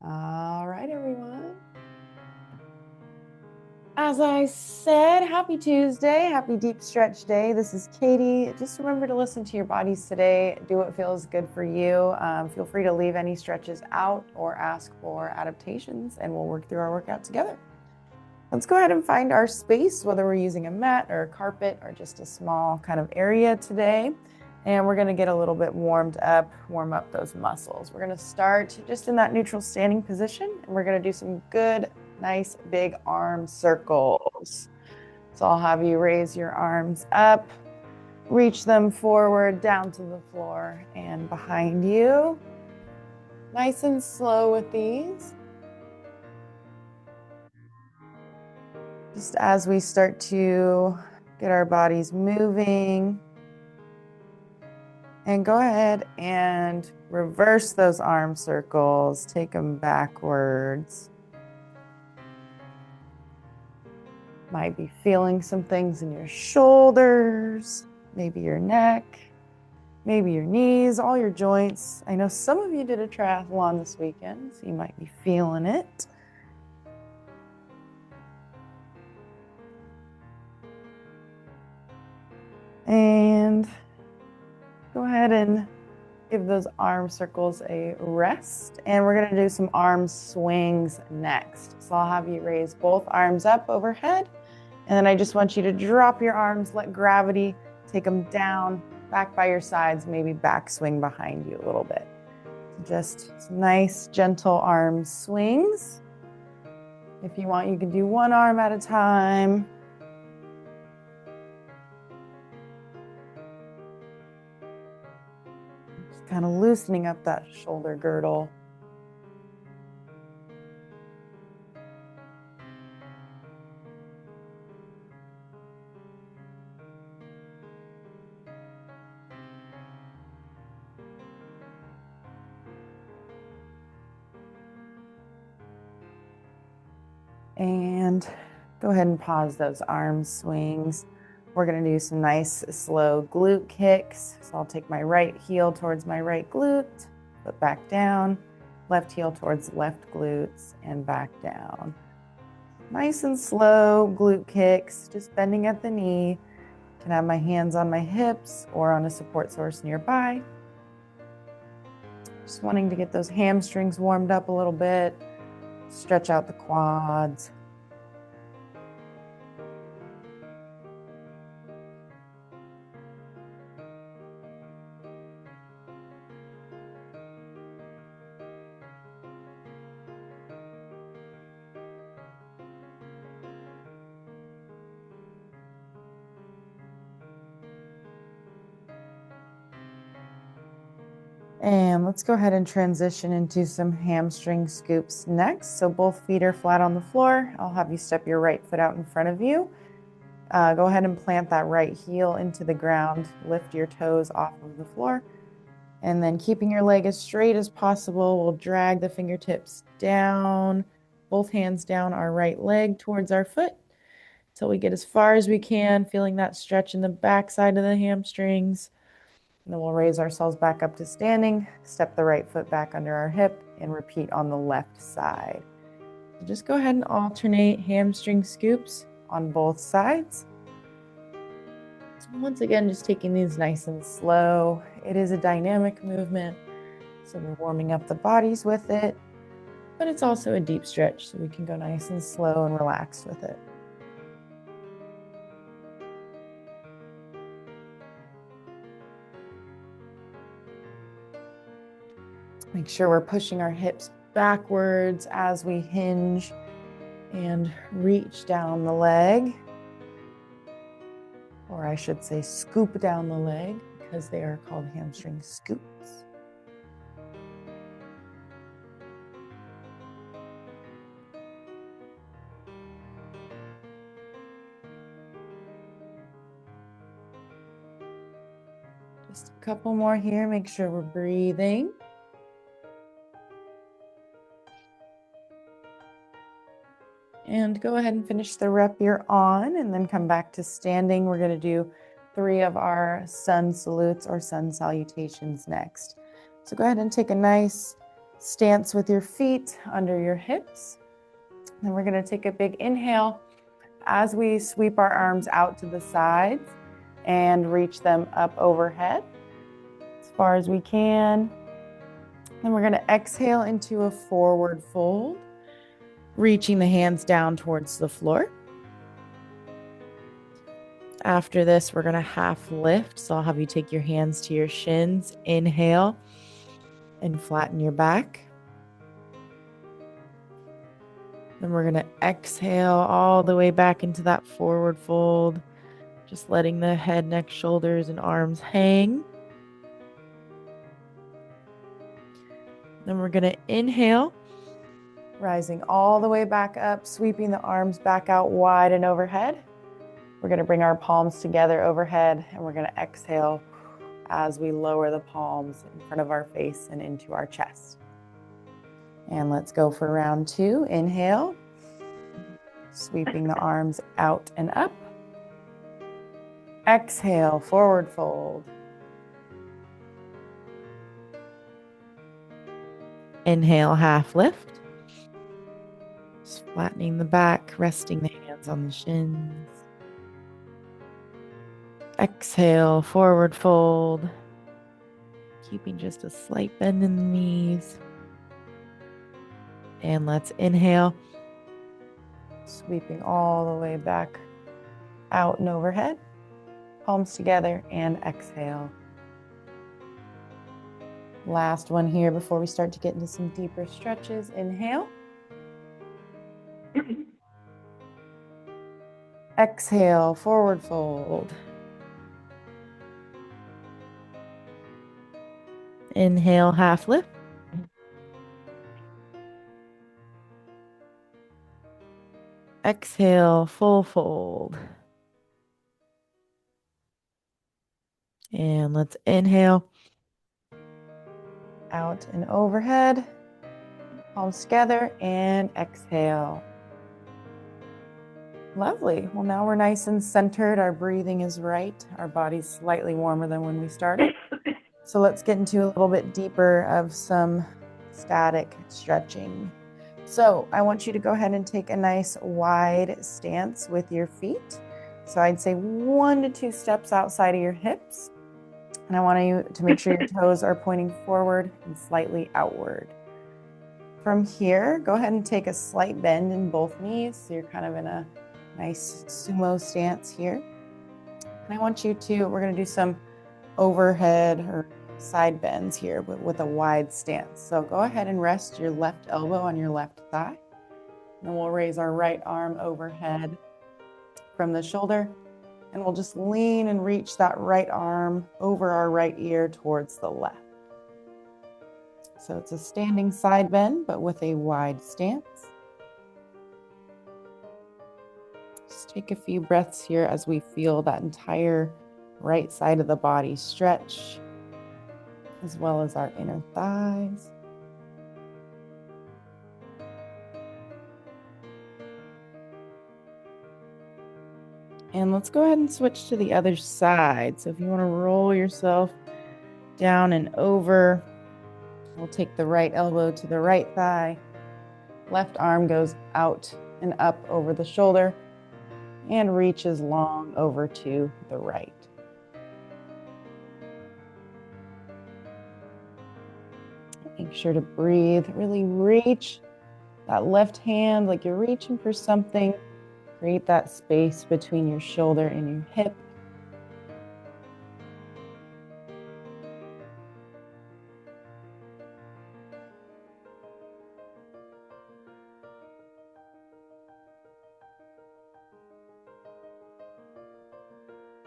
All right, everyone. As I said, happy Tuesday, happy deep stretch day. This is Katie. Just remember to listen to your bodies today. Do what feels good for you. Feel free to leave any stretches out or ask for adaptations, and we'll work through our workout together. Let's go ahead and find our space, whether we're using a mat or a carpet or just a small kind of area today. And we're going to get a little bit warmed up, warm up those muscles. We're going to start just in that neutral standing position, and we're going to do some good, nice, big arm circles. So I'll have you raise your arms up, reach them forward, down to the floor and behind you. Nice and slow with these. Just as we start to get our bodies moving. And go ahead and reverse those arm circles. Take them backwards. Might be feeling some things in your shoulders, maybe your neck, maybe your knees, all your joints. I know some of you did a triathlon this weekend, so you might be feeling it. And go ahead and give those arm circles a rest. And we're going to do some arm swings next. So I'll have you raise both arms up overhead. And then I just want you to drop your arms, let gravity take them down, back by your sides, maybe back swing behind you a little bit. Just nice, gentle arm swings. If you want, you can do one arm at a time. Just kind of loosening up that shoulder girdle. And go ahead and pause those arm swings. We're going to do some nice slow glute kicks. So I'll take my right heel towards my right glute, put back down, left heel towards left glutes and back down. Nice and slow glute kicks, just bending at the knee. Can have my hands on my hips or on a support source nearby. Just wanting to get those hamstrings warmed up a little bit. Stretch out the quads. And let's go ahead and transition into some hamstring scoops next. So both feet are flat on the floor. I'll have you step your right foot out in front of you. Go ahead and plant that right heel into the ground. Lift your toes off of the floor. And then keeping your leg as straight as possible, we'll drag the fingertips down, both hands down our right leg towards our foot until we get as far as we can, feeling that stretch in the back side of the hamstrings. And then we'll raise ourselves back up to standing, step the right foot back under our hip, and repeat on the left side. So just go ahead and alternate hamstring scoops on both sides. So once again, just taking these nice and slow. It is a dynamic movement, so we're warming up the bodies with it, but it's also a deep stretch, so we can go nice and slow and relaxed with it. Make sure we're pushing our hips backwards as we hinge and reach down the leg. Or I should say scoop down the leg, because they are called hamstring scoops. Just a couple more here. Make sure we're breathing. And go ahead and finish the rep you're on, and then come back to standing. We're going to do 3 of our sun salutes or sun salutations next. So go ahead and take a nice stance with your feet under your hips. Then we're going to take a big inhale as we sweep our arms out to the sides and reach them up overhead as far as we can. Then we're going to exhale into a forward fold, reaching the hands down towards the floor. After this, we're going to half lift. So I'll have you take your hands to your shins. Inhale and flatten your back. Then we're going to exhale all the way back into that forward fold, just letting the head, neck, shoulders, and arms hang. Then we're going to inhale, rising all the way back up, sweeping the arms back out wide and overhead. We're going to bring our palms together overhead, and we're going to exhale as we lower the palms in front of our face and into our chest. And let's go for round 2. Inhale, sweeping the arms out and up. Exhale, forward fold. Inhale, half lift. Just flattening the back, resting the hands on the shins. Exhale, forward fold. Keeping just a slight bend in the knees. And let's inhale, sweeping all the way back out and overhead. Palms together and exhale. Last one here before we start to get into some deeper stretches. Inhale. Exhale, forward fold. Inhale, half lift. Exhale, full fold. And let's inhale. Out and overhead. Palms together and exhale. Lovely. Well, now we're nice and centered. Our breathing is right. Our body's slightly warmer than when we started. So let's get into a little bit deeper of some static stretching. So I want you to go ahead and take a nice wide stance with your feet. So I'd say 1 to 2 steps outside of your hips. And I want you to make sure your toes are pointing forward and slightly outward. From here, go ahead and take a slight bend in both knees. So you're kind of in a nice sumo stance here. And I want you to, we're going to do some overhead or side bends here, but with a wide stance. So go ahead and rest your left elbow on your left thigh. And we'll raise our right arm overhead from the shoulder. And we'll just lean and reach that right arm over our right ear towards the left. So it's a standing side bend, but with a wide stance. Just take a few breaths here as we feel that entire right side of the body stretch, as well as our inner thighs. And let's go ahead and switch to the other side. So if you want to roll yourself down and over, we'll take the right elbow to the right thigh. Left arm goes out and up over the shoulder and reaches long over to the right. Make sure to breathe. Really reach that left hand like you're reaching for something. Create that space between your shoulder and your hip.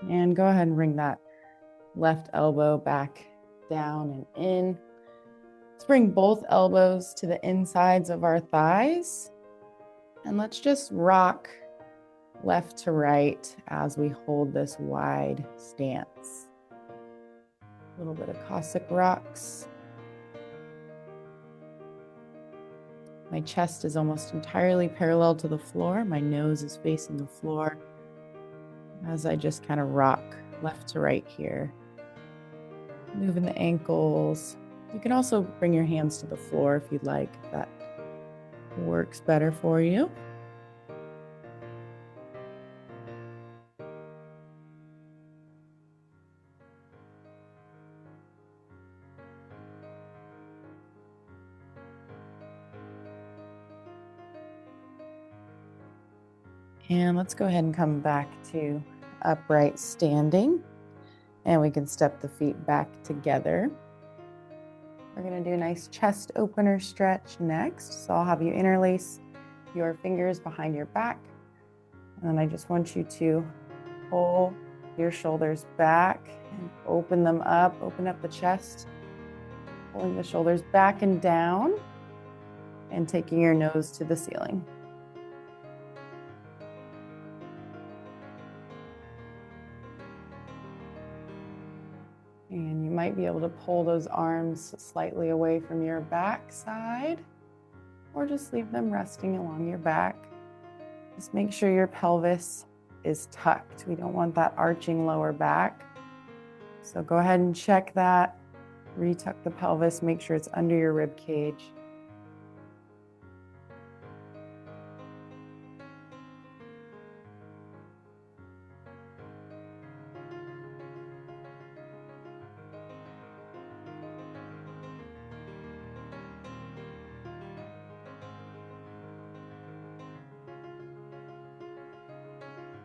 And go ahead and bring that left elbow back down and in. Let's bring both elbows to the insides of our thighs. And let's just rock left to right as we hold this wide stance. A little bit of Cossack rocks. My chest is almost entirely parallel to the floor. My nose is facing the floor as I just kind of rock left to right here. Moving the ankles, You can also bring your hands to the floor if you'd like, if that works better for you. And let's go ahead and come back to upright standing. And we can step the feet back together. We're going to do a nice chest opener stretch next. So I'll have you interlace your fingers behind your back. And then I just want you to pull your shoulders back and open them up. Open up the chest, pulling the shoulders back and down and taking your nose to the ceiling. And you might be able to pull those arms slightly away from your back side, or just leave them resting along your back. Just make sure your pelvis is tucked. We don't want that arching lower back. So go ahead and check that. Retuck the pelvis, make sure it's under your rib cage.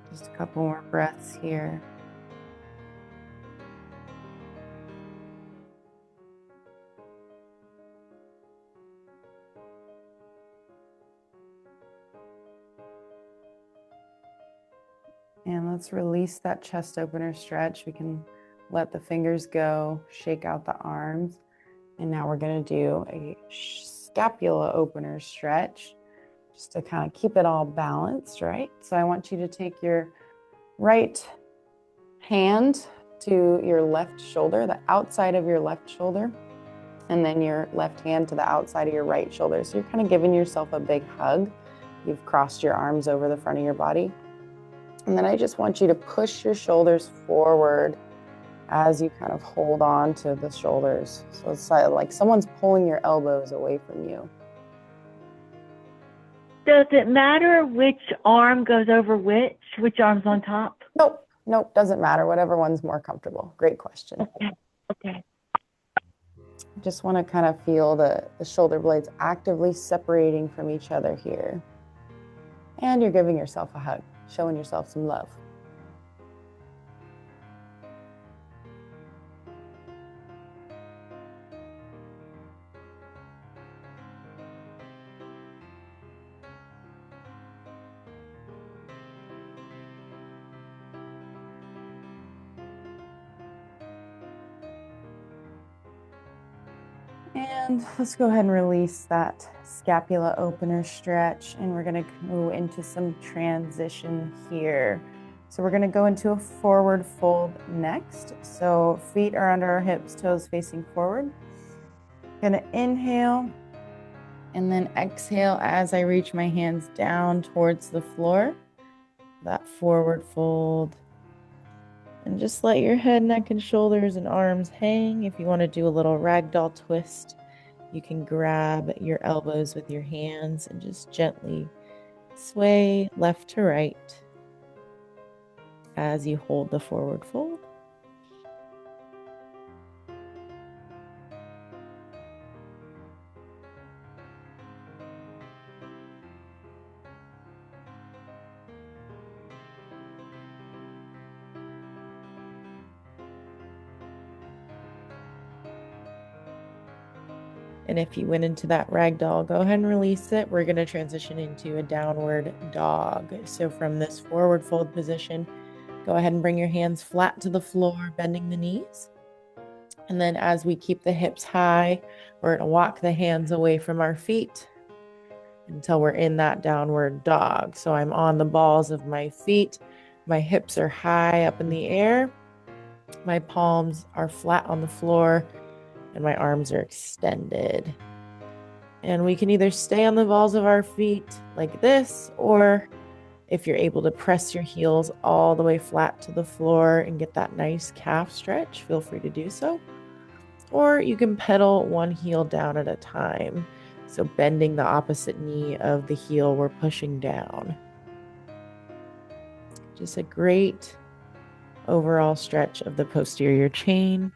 Just a couple more breaths here. And let's release that chest opener stretch. We can let the fingers go, shake out the arms. And now we're going to do a scapula opener stretch, just to kind of keep it all balanced, right? So I want you to take your right hand to your left shoulder, the outside of your left shoulder, and then your left hand to the outside of your right shoulder. So you're kind of giving yourself a big hug. You've crossed your arms over the front of your body. And then I just want you to push your shoulders forward as you kind of hold on to the shoulders. So it's like someone's pulling your elbows away from you. Does it matter which arm goes over which arm's on top? Nope, doesn't matter. Whatever one's more comfortable. Great question. Okay. Just want to kind of feel the shoulder blades actively separating from each other here. And you're giving yourself a hug, showing yourself some love. And let's go ahead and release that scapula opener stretch, and we're going to move into some transition here. So we're going to go into a forward fold next. So feet are under our hips, toes facing forward. Going to inhale and then exhale as I reach my hands down towards the floor. That forward fold. And just let your head, neck, and shoulders and arms hang. If you want to do a little ragdoll twist, you can grab your elbows with your hands and just gently sway left to right as you hold the forward fold. And if you went into that ragdoll, go ahead and release it. We're going to transition into a downward dog. So from this forward fold position, go ahead and bring your hands flat to the floor, bending the knees. And then as we keep the hips high, we're going to walk the hands away from our feet until we're in that downward dog. So I'm on the balls of my feet. My hips are high up in the air. My palms are flat on the floor. And my arms are extended. And we can either stay on the balls of our feet like this, or if you're able to press your heels all the way flat to the floor and get that nice calf stretch, feel free to do so. or you can pedal one heel down at a time. So bending the opposite knee of the heel we're pushing down. Just a great overall stretch of the posterior chain.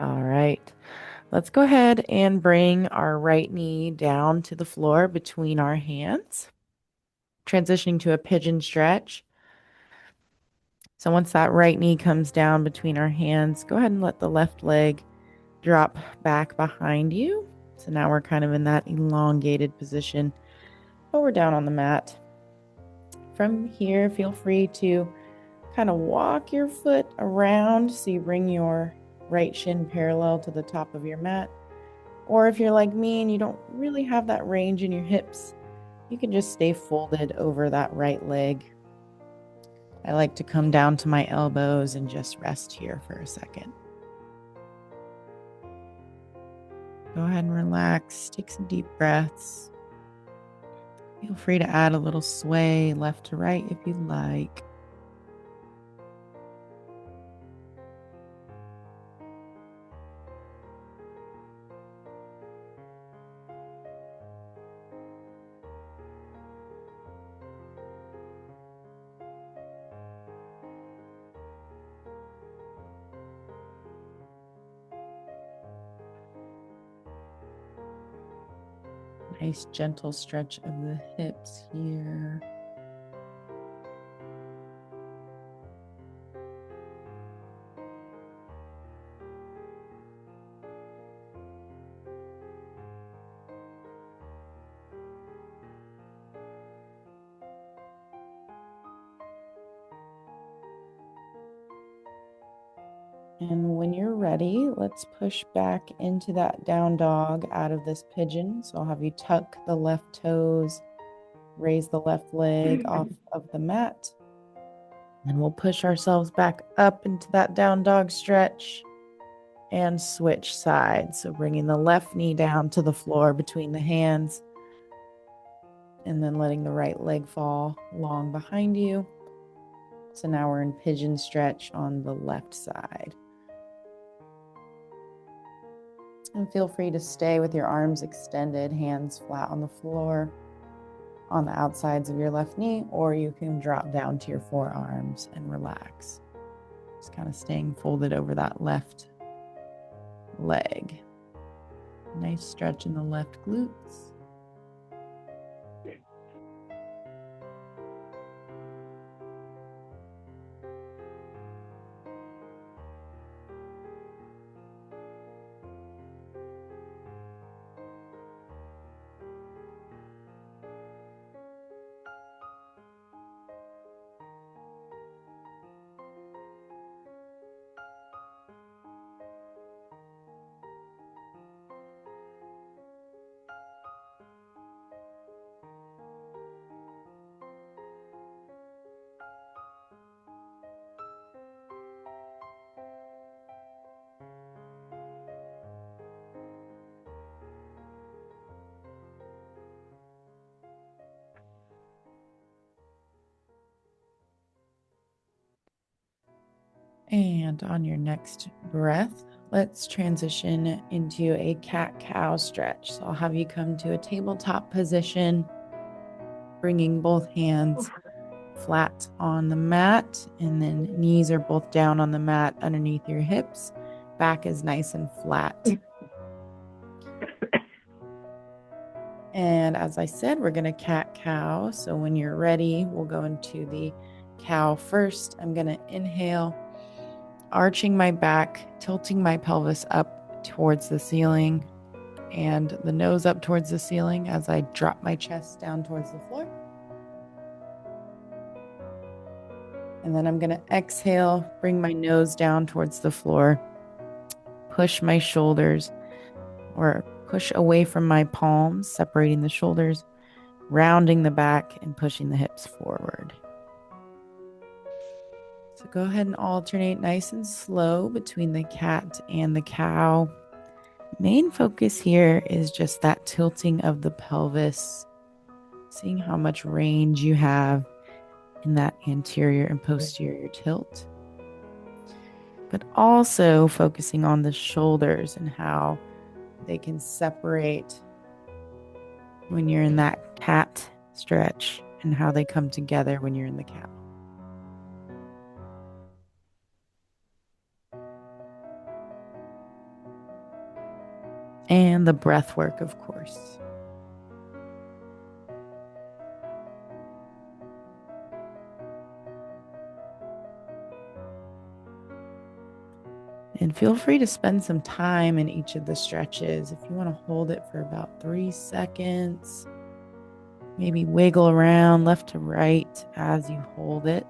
All right. Let's go ahead and bring our right knee down to the floor between our hands, transitioning to a pigeon stretch. So once that right knee comes down between our hands, go ahead and let the left leg drop back behind you. So now we're kind of in that elongated position, but we're down on the mat. From here, feel free to kind of walk your foot around so you bring your right shin parallel to the top of your mat. Or if you're like me and you don't really have that range in your hips, you can just stay folded over that right leg. I like to come down to my elbows and just rest here for a second. Go ahead and relax. Take some deep breaths. Feel free to add a little sway left to right if you'd like. Nice gentle stretch of the hips here. And when you're ready, let's push back into that down dog out of this pigeon. So I'll have you tuck the left toes, raise the left leg off of the mat. And we'll push ourselves back up into that down dog stretch and switch sides. So bringing the left knee down to the floor between the hands and then letting the right leg fall long behind you. So now we're in pigeon stretch on the left side. And feel free to stay with your arms extended, hands flat on the floor on the outsides of your left knee, or you can drop down to your forearms and relax. Just kind of staying folded over that left leg. Nice stretch in the left glutes. And on your next breath, let's transition into a cat-cow stretch. So I'll have you come to a tabletop position, bringing both hands flat on the mat, and then knees are both down on the mat underneath your hips. Back is nice and flat. And as I said, we're going to cat-cow. So when you're ready, we'll go into the cow first. I'm going to inhale, arching my back, tilting my pelvis up towards the ceiling and the nose up towards the ceiling as I drop my chest down towards the floor. And then I'm going to exhale, bring my nose down towards the floor, push my shoulders or push away from my palms, separating the shoulders, rounding the back and pushing the hips forward. So go ahead and alternate nice and slow between the cat and the cow. Main focus here is just that tilting of the pelvis, seeing how much range you have in that anterior and posterior tilt, but also focusing on the shoulders and how they can separate when you're in that cat stretch and how they come together when you're in the cow. And the breath work, of course. And feel free to spend some time in each of the stretches. If you want to hold it for about 3 seconds, maybe wiggle around left to right as you hold it.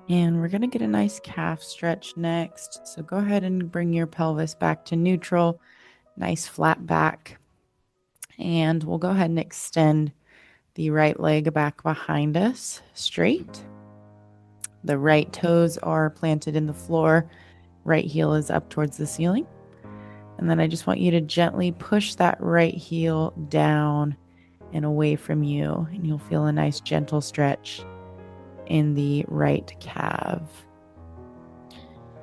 And we're going to get a nice calf stretch next. So go ahead and bring your pelvis back to neutral, nice flat back. And we'll go ahead and extend the right leg back behind us, straight. The right toes are planted in the floor. Right heel is up towards the ceiling. And then I just want you to gently push that right heel down and away from you. And you'll feel a nice gentle stretch in the right calf.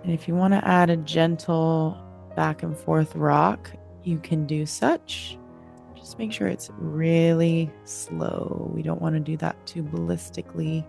And if you want to add a gentle back and forth rock, you can do such. Just make sure it's really slow. We don't want to do that too ballistically.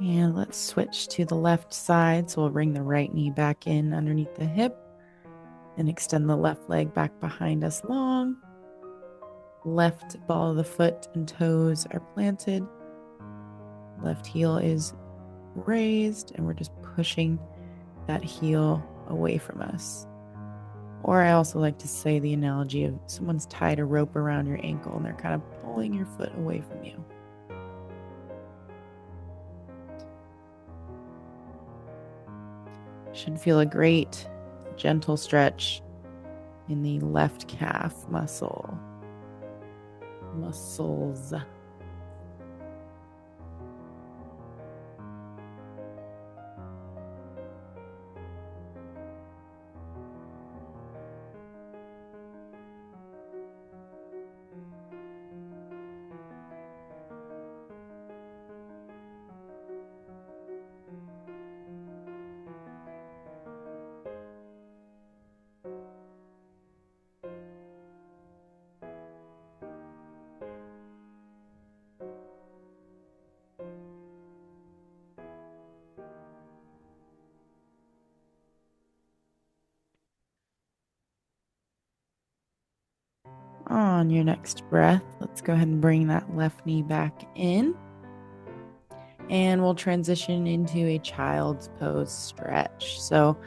And let's switch to the left side. So we'll bring the right knee back in underneath the hip and extend the left leg back behind us long. Left ball of the foot and toes are planted. Left heel is raised, and we're just pushing that heel away from us. Or I also like to say the analogy of someone's tied a rope around your ankle and they're kind of pulling your foot away from you. Should feel a great gentle stretch in the left calf muscles. On your next breath, let's go ahead and bring that left knee back in. And we'll transition into a child's pose stretch. So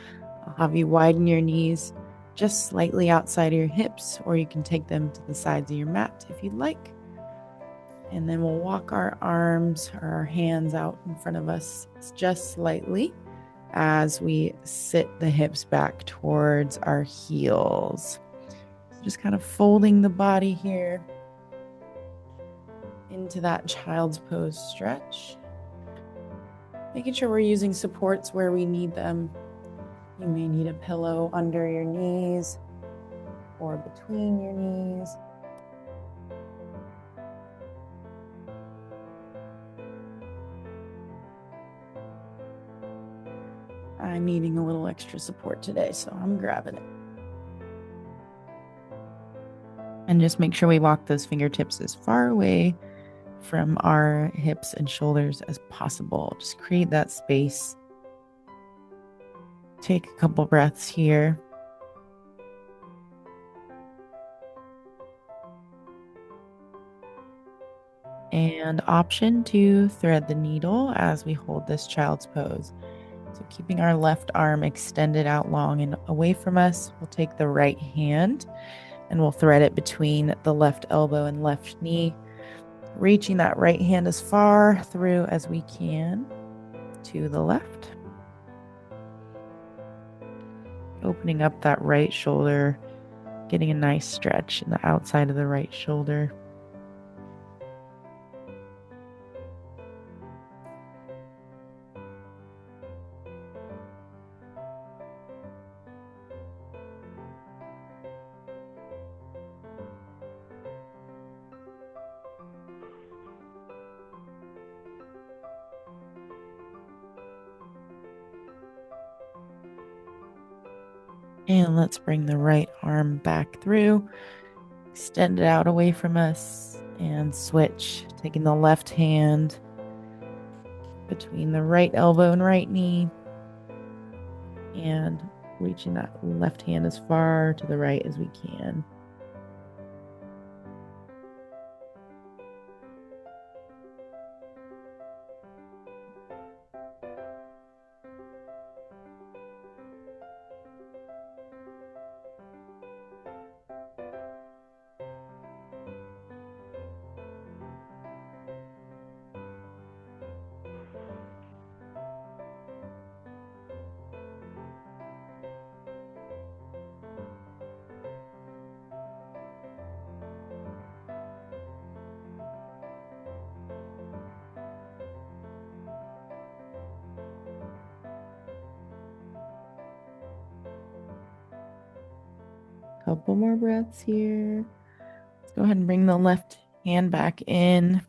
I'll have you widen your knees just slightly outside of your hips, or you can take them to the sides of your mat if you'd like. And then we'll walk our arms or our hands out in front of us just slightly as we sit the hips back towards our heels. Just kind of folding the body here into that child's pose stretch. Making sure we're using supports where we need them. You may need a pillow under your knees or between your knees. I'm needing a little extra support today, so I'm grabbing it. And just make sure we walk those fingertips as far away from our hips and shoulders as possible. Just create that space. Take a couple breaths here. And option to thread the needle as we hold this child's pose. So keeping our left arm extended out long and away from us, we'll take the right hand and we'll thread it between the left elbow and left knee, reaching that right hand as far through as we can to the left. Opening up that right shoulder, getting a nice stretch in the outside of the right shoulder. And let's bring the right arm back through, extend it out away from us, and switch, taking the left hand between the right elbow and right knee, and reaching that left hand as far to the right as we can. Couple more breaths here. Let's go ahead and bring the left hand back in.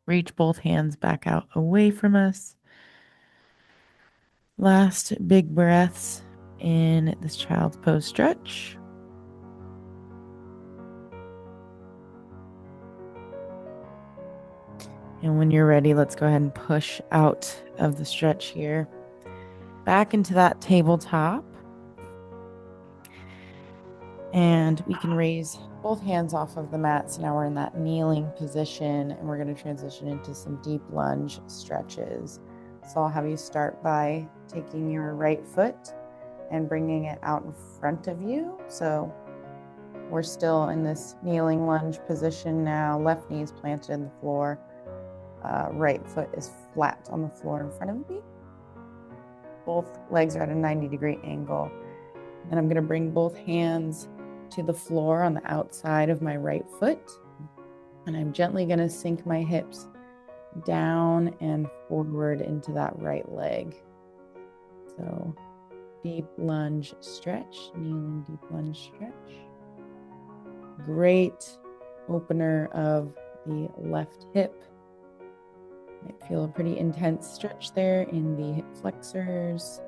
Reach both hands back out away from us. Last big breaths in this child's pose stretch. And when you're ready, let's go ahead and push out of the stretch here. Back into that tabletop. And we can raise both hands off of the mat. So now we're in that kneeling position and we're going to transition into some deep lunge stretches. So I'll have you start by taking your right foot and bringing it out in front of you. So we're still in this kneeling lunge position now. Left knee is planted in the floor. Right foot is flat on the floor in front of me. Both legs are at a 90-degree angle. And I'm going to bring both hands to the floor on the outside of my right foot. And I'm gently going to sink my hips down and forward into that right leg. So deep lunge stretch, kneeling deep lunge stretch. Great opener of the left hip. Might feel a pretty intense stretch there in the hip flexors.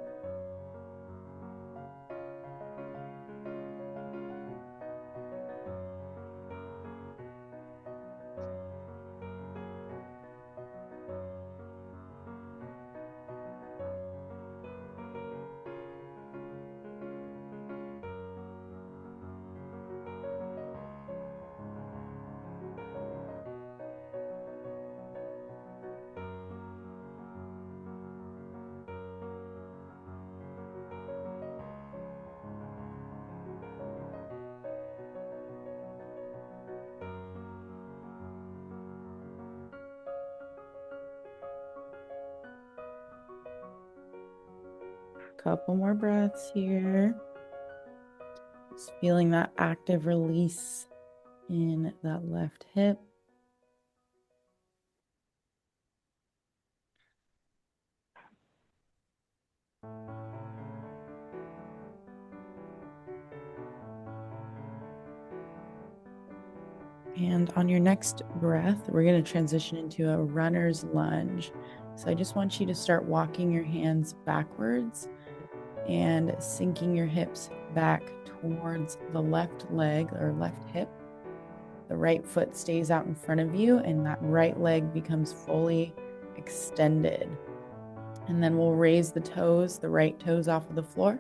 Couple more breaths here. Just feeling that active release in that left hip. And on your next breath, we're going to transition into a runner's lunge. So I just want you to start walking your hands backwards and sinking your hips back towards the left leg or left hip. The right foot stays out in front of you, and that right leg becomes fully extended. And then we'll raise the toes, the right toes off of the floor.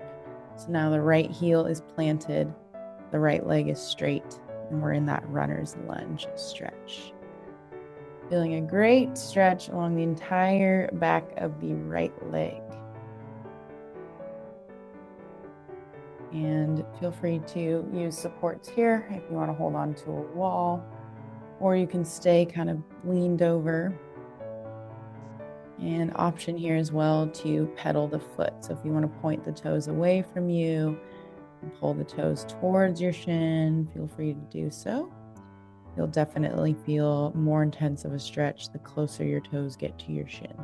So now the right heel is planted, the right leg is straight, and we're in that runner's lunge stretch. Feeling a great stretch along the entire back of the right leg. And feel free to use supports here if you want to hold on to a wall, or you can stay kind of leaned over. And option here as well to pedal the foot. So if you want to point the toes away from you and pull the toes towards your shin, feel free to do so. You'll definitely feel more intense of a stretch the closer your toes get to your shin.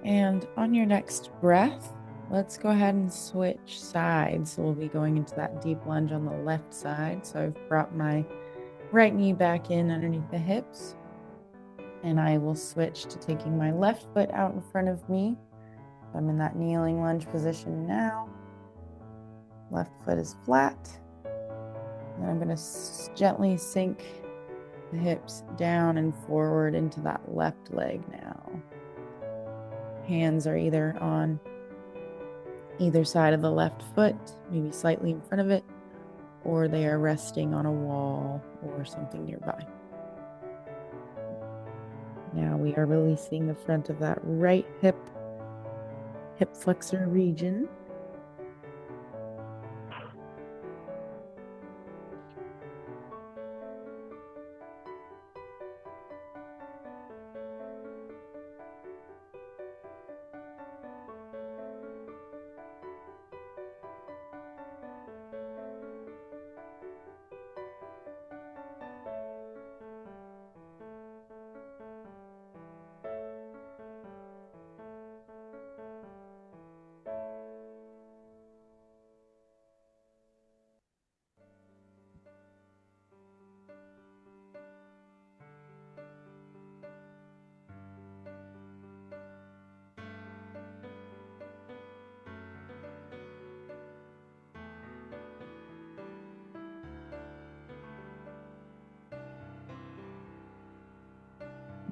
And on your next breath, let's go ahead and switch sides. So we'll be going into that deep lunge on the left side. So I've brought my right knee back in underneath the hips, and I will switch to taking my left foot out in front of me. I'm in that kneeling lunge position now. Left foot is flat. And I'm going to gently sink the hips down and forward into that left leg now. Hands are either on either side of the left foot, maybe slightly in front of it, or they are resting on a wall or something nearby. Now we are releasing the front of that right hip flexor region.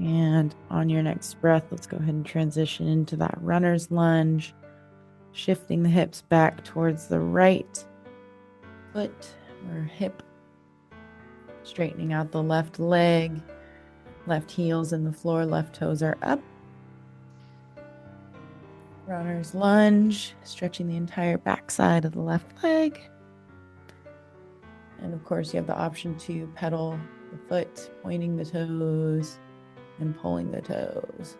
And on your next breath, let's go ahead and transition into that runner's lunge, shifting the hips back towards the right foot or hip, straightening out the left leg, left heel's in the floor, left toes are up. Runner's lunge, stretching the entire back side of the left leg. And of course, you have the option to pedal the foot, pointing the toes and pulling the toes.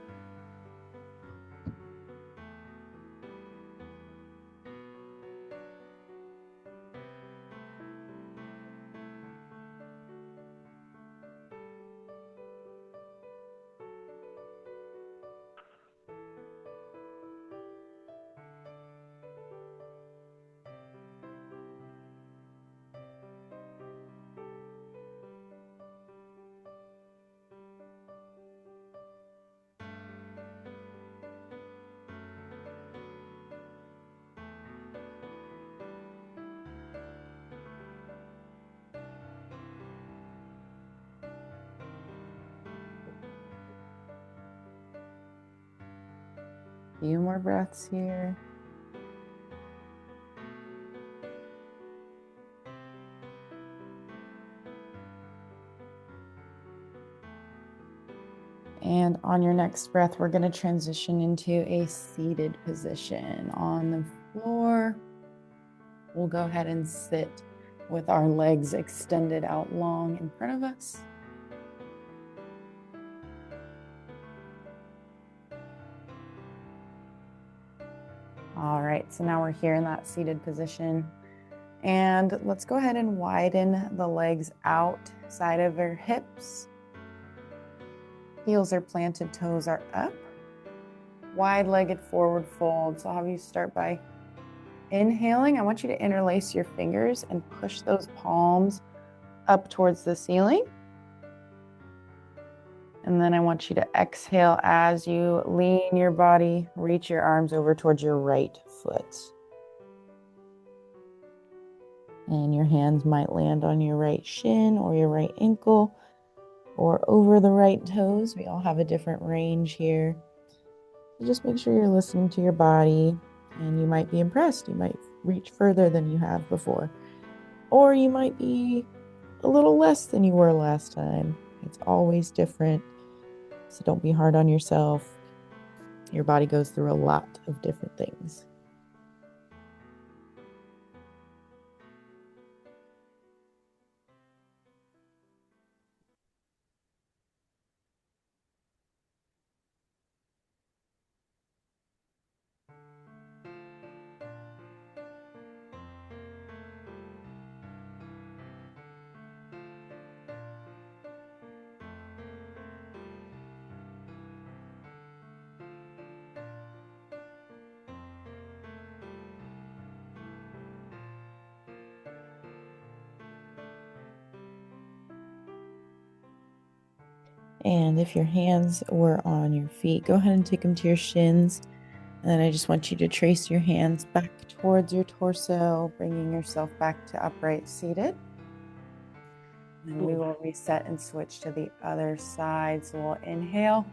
Few more breaths here. And on your next breath, we're going to transition into a seated position on the floor. We'll go ahead and sit with our legs extended out long in front of us. All right, so now we're here in that seated position. And let's go ahead and widen the legs outside of your hips. Heels are planted, toes are up. Wide-legged forward fold. So I'll have you start by inhaling. I want you to interlace your fingers and push those palms up towards the ceiling. And then I want you to exhale as you lean your body, reach your arms over towards your right foot. And your hands might land on your right shin or your right ankle or over the right toes. We all have a different range here. So just make sure you're listening to your body, and you might be impressed. You might reach further than you have before. Or you might be a little less than you were last time. It's always different. So don't be hard on yourself. Your body goes through a lot of different things. And if your hands were on your feet, go ahead and take them to your shins. And then I just want you to trace your hands back towards your torso, bringing yourself back to upright seated. And we will reset and switch to the other side. So we'll inhale,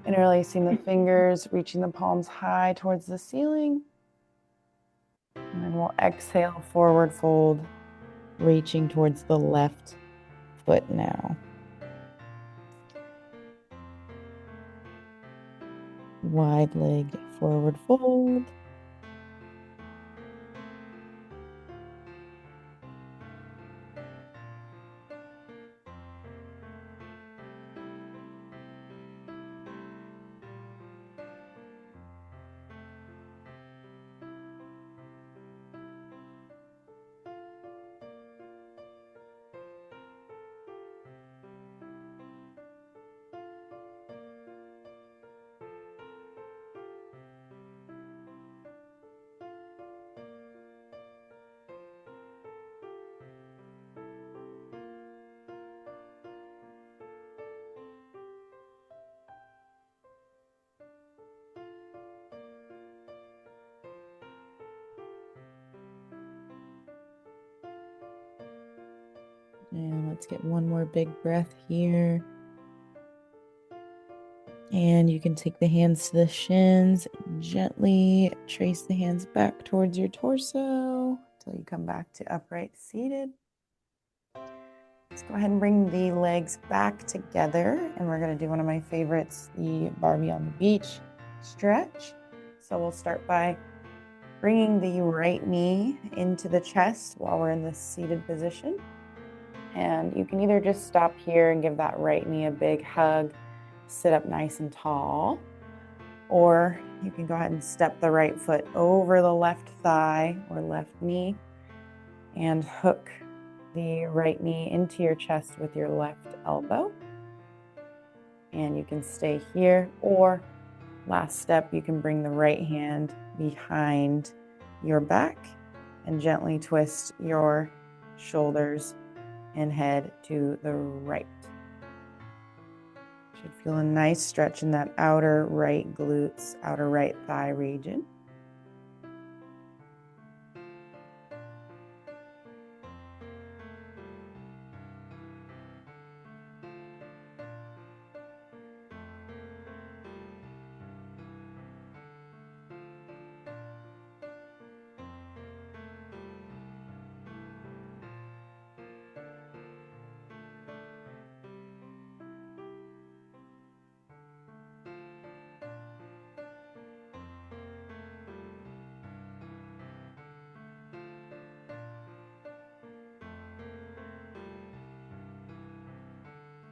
interlacing the fingers, reaching the palms high towards the ceiling. And then we'll exhale, forward fold, reaching towards the left foot now. Wide-legged forward fold. And let's get one more big breath here. And you can take the hands to the shins, gently trace the hands back towards your torso until you come back to upright seated. Let's go ahead and bring the legs back together, and we're going to do one of my favorites, the Barbie on the beach stretch. So we'll start by bringing the right knee into the chest while we're in this seated position. And you can either just stop here and give that right knee a big hug, sit up nice and tall, or you can go ahead and step the right foot over the left thigh or left knee and hook the right knee into your chest with your left elbow. And you can stay here, or last step, you can bring the right hand behind your back and gently twist your shoulders and head to the right. Should feel a nice stretch in that outer right glutes, outer right thigh region.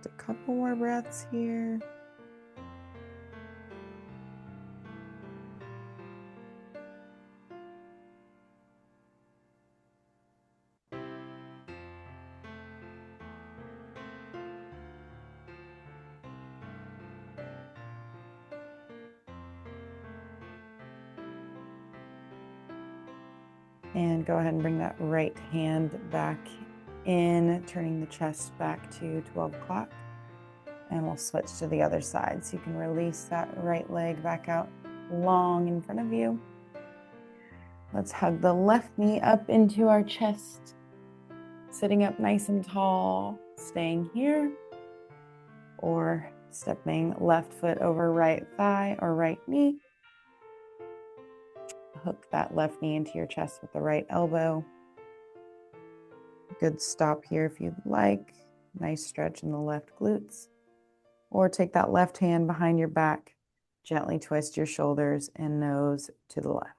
Just a couple more breaths here. And go ahead and bring that right hand back in, turning the chest back to 12 o'clock. And we'll switch to the other side. So you can release that right leg back out long in front of you. Let's hug the left knee up into our chest, sitting up nice and tall, staying here, or stepping left foot over right thigh or right knee. Hook that left knee into your chest with the right elbow. Good stop here if you'd like. Nice stretch in the left glutes. Or take that left hand behind your back. Gently twist your shoulders and nose to the left.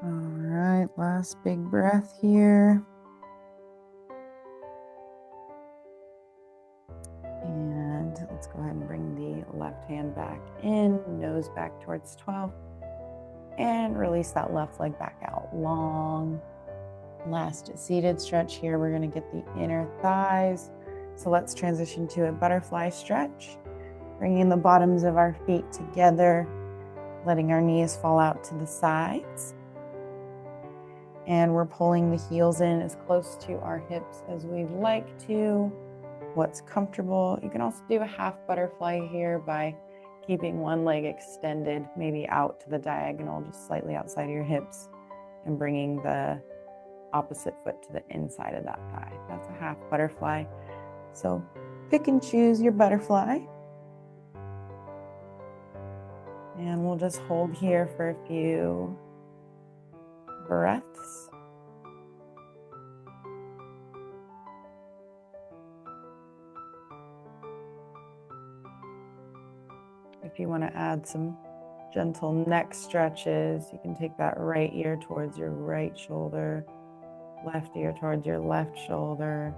All right, last big breath here. And let's go ahead and bring the left hand back in, nose back towards 12. And release that left leg back out long. Last seated stretch here. We're going to get the inner thighs. So let's transition to a butterfly stretch. Bringing the bottoms of our feet together, letting our knees fall out to the sides. And we're pulling the heels in as close to our hips as we'd like to. What's comfortable. You can also do a half butterfly here by keeping one leg extended, maybe out to the diagonal, just slightly outside of your hips, and bringing the opposite foot to the inside of that thigh. That's a half butterfly. So pick and choose your butterfly. And we'll just hold here for a few breaths. If you want to add some gentle neck stretches, you can take that right ear towards your right shoulder, left ear towards your left shoulder.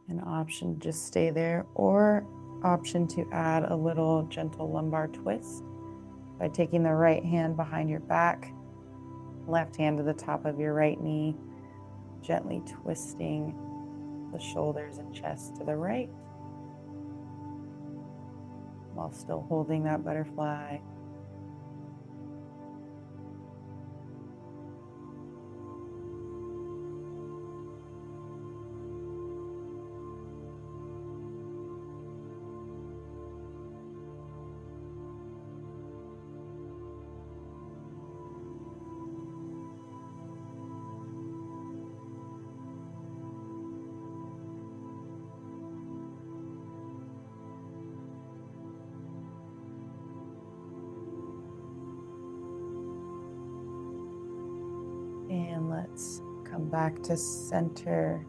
An option, just stay there, or option to add a little gentle lumbar twist by taking the right hand behind your back, left hand to the top of your right knee, gently twisting the shoulders and chest to the right, while still holding that butterfly. And let's come back to center,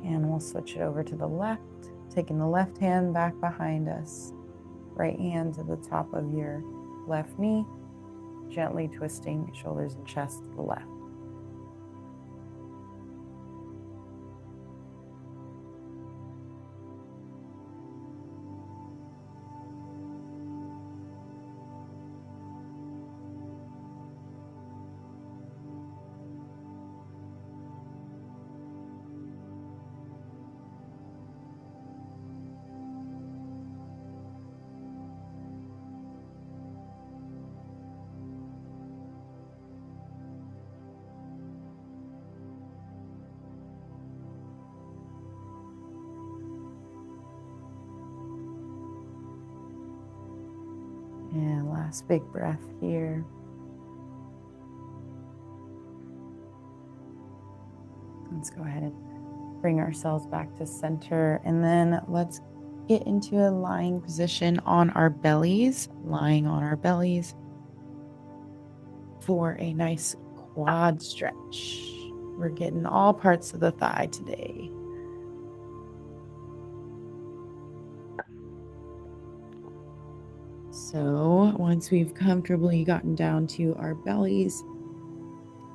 and we'll switch it over to the left, taking the left hand back behind us, right hand to the top of your left knee, gently twisting shoulders and chest to the left. Last big breath here. Let's go ahead and bring ourselves back to center, and then let's get into a lying position on our bellies, lying on our bellies for a nice quad stretch. We're getting all parts of the thigh today. So once we've comfortably gotten down to our bellies,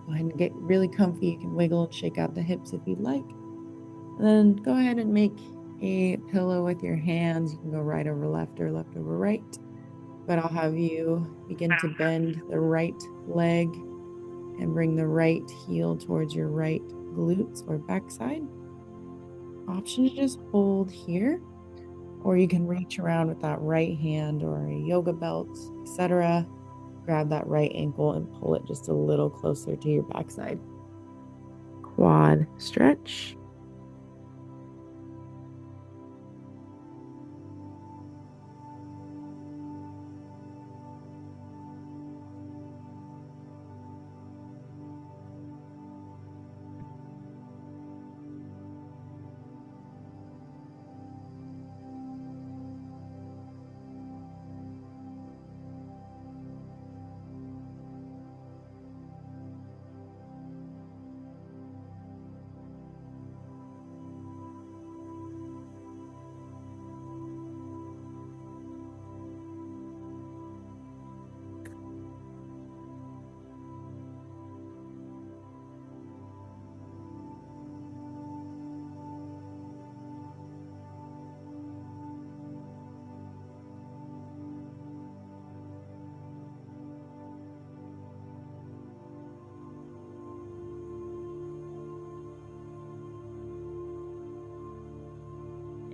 go ahead and get really comfy. You can wiggle and shake out the hips if you'd like. And then go ahead and make a pillow with your hands. You can go right over left or left over right. But I'll have you begin to bend the right leg and bring the right heel towards your right glutes or backside. Option to just hold here, or you can reach around with that right hand or a yoga belt, etc. Grab that right ankle and pull it just a little closer to your backside. Quad stretch.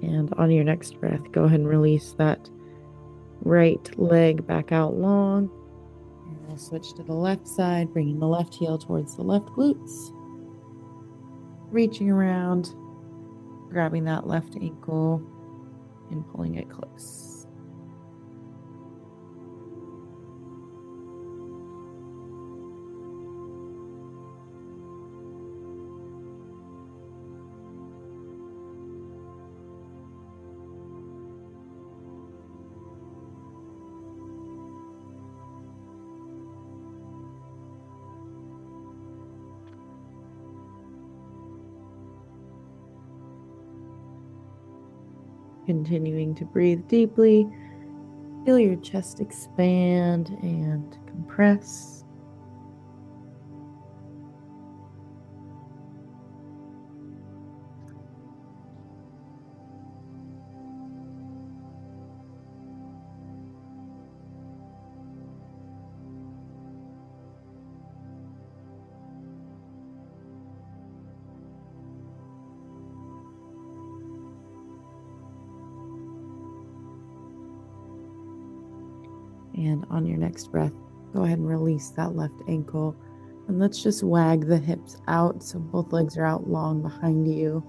And on your next breath, go ahead and release that right leg back out long. And we'll switch to the left side, bringing the left heel towards the left glutes. Reaching around, grabbing that left ankle and pulling it close. Continuing to breathe deeply. Feel your chest expand and compress. And on your next breath, go ahead and release that left ankle. And let's just wag the hips out so both legs are out long behind you.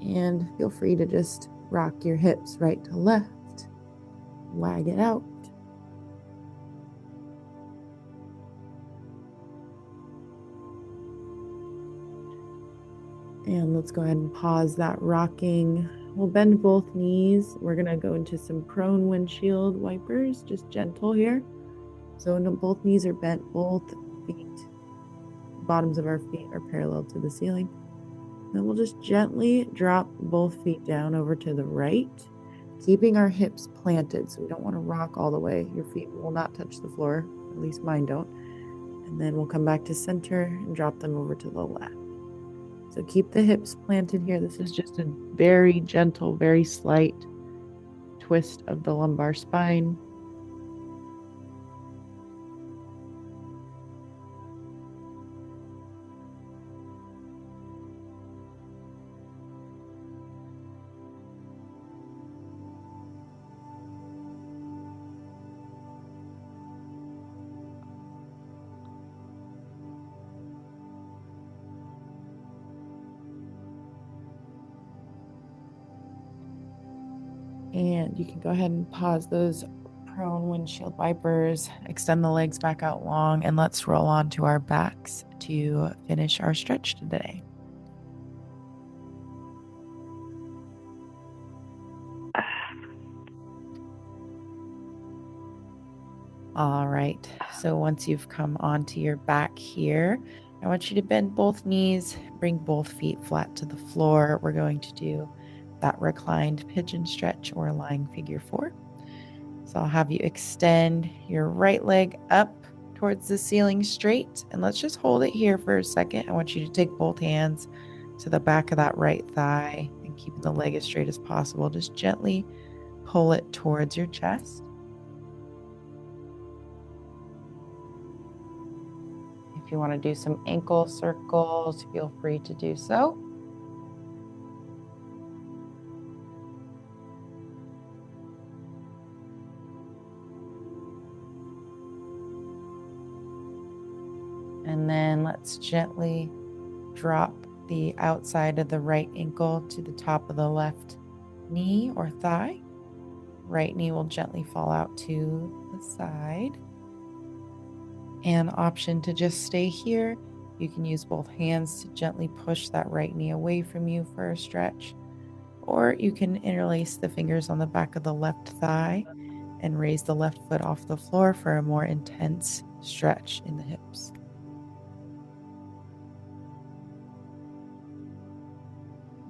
And feel free to just rock your hips right to left. Wag it out. And let's go ahead and pause that rocking. We'll bend both knees. We're going to go into some prone windshield wipers, just gentle here. So both knees are bent, both feet, bottoms of our feet are parallel to the ceiling. Then we'll just gently drop both feet down over to the right, keeping our hips planted. So we don't want to rock all the way. Your feet will not touch the floor, at least mine don't. And then we'll come back to center and drop them over to the left. So keep the hips planted here. This is just a very gentle, very slight twist of the lumbar spine. And you can go ahead and pause those prone windshield wipers. Extend the legs back out long, and let's roll onto our backs to finish our stretch today. All right, so once you've come onto your back here, I want you to bend both knees, bring both feet flat to the floor. We're going to do that reclined pigeon stretch or lying figure 4. So I'll have you extend your right leg up towards the ceiling straight, and let's just hold it here for a second. I want you to take both hands to the back of that right thigh and keep the leg as straight as possible. Just gently pull it towards your chest. If you want to do some ankle circles, feel free to do so. And then let's gently drop the outside of the right ankle to the top of the left knee or thigh. Right knee will gently fall out to the side. An option to just stay here. You can use both hands to gently push that right knee away from you for a stretch, or you can interlace the fingers on the back of the left thigh and raise the left foot off the floor for a more intense stretch in the hips.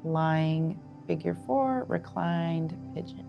Lying figure 4, reclined pigeon.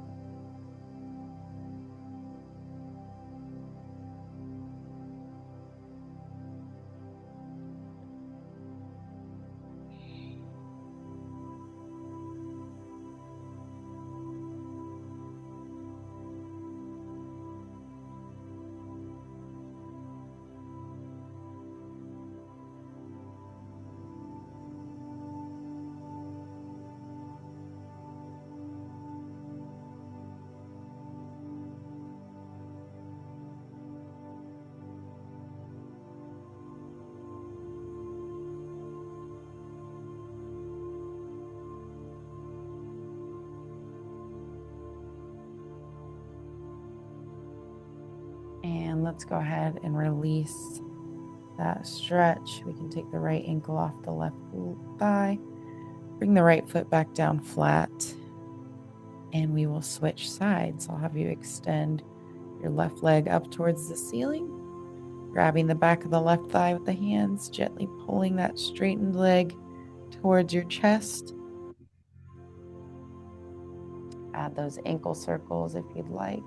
And let's go ahead and release that stretch. We can take the right ankle off the left thigh, bring the right foot back down flat, and we will switch sides. I'll have you extend your left leg up towards the ceiling, grabbing the back of the left thigh with the hands, gently pulling that straightened leg towards your chest. Add those ankle circles if you'd like.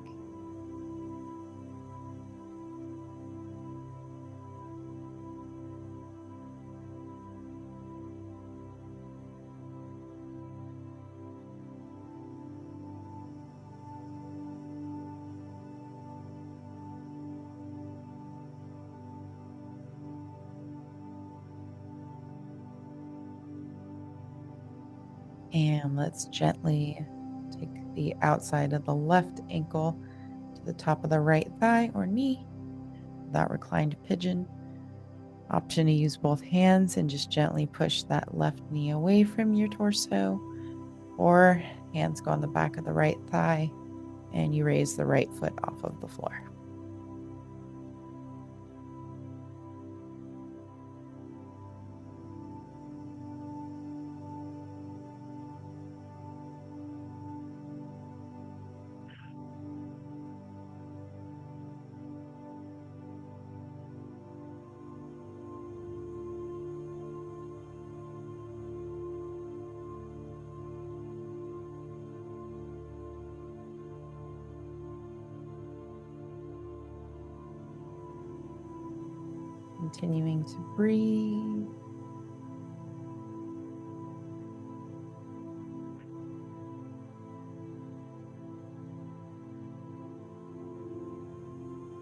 And let's gently take the outside of the left ankle to the top of the right thigh or knee, that reclined pigeon. Option to use both hands and just gently push that left knee away from your torso, or hands go on the back of the right thigh and you raise the right foot off of the floor. Continuing to breathe.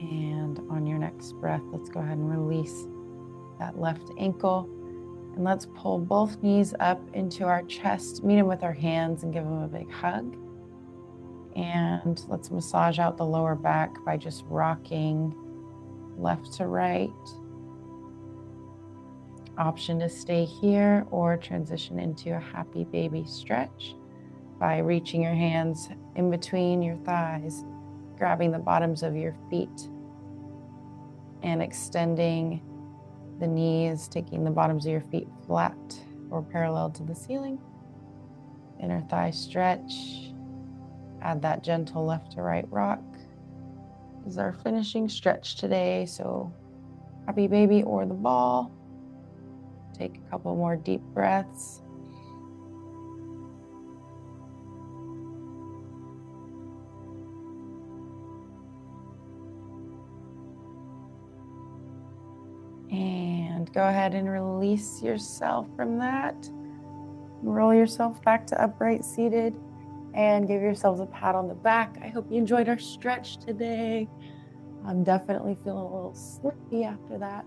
And on your next breath, let's go ahead and release that left ankle. And let's pull both knees up into our chest, meet them with our hands and give them a big hug. And let's massage out the lower back by just rocking left to right. Option to stay here or transition into a happy baby stretch by reaching your hands in between your thighs grabbing the bottoms of your feet and extending the knees, taking the bottoms of your feet flat or parallel to the ceiling. Inner thigh stretch. Add that gentle left to right rock. This is our finishing stretch today. So happy baby or the ball. Take a couple more deep breaths. And go ahead and release yourself from that. Roll yourself back to upright seated and give yourselves a pat on the back. I hope you enjoyed our stretch today. I'm definitely feeling a little sleepy after that.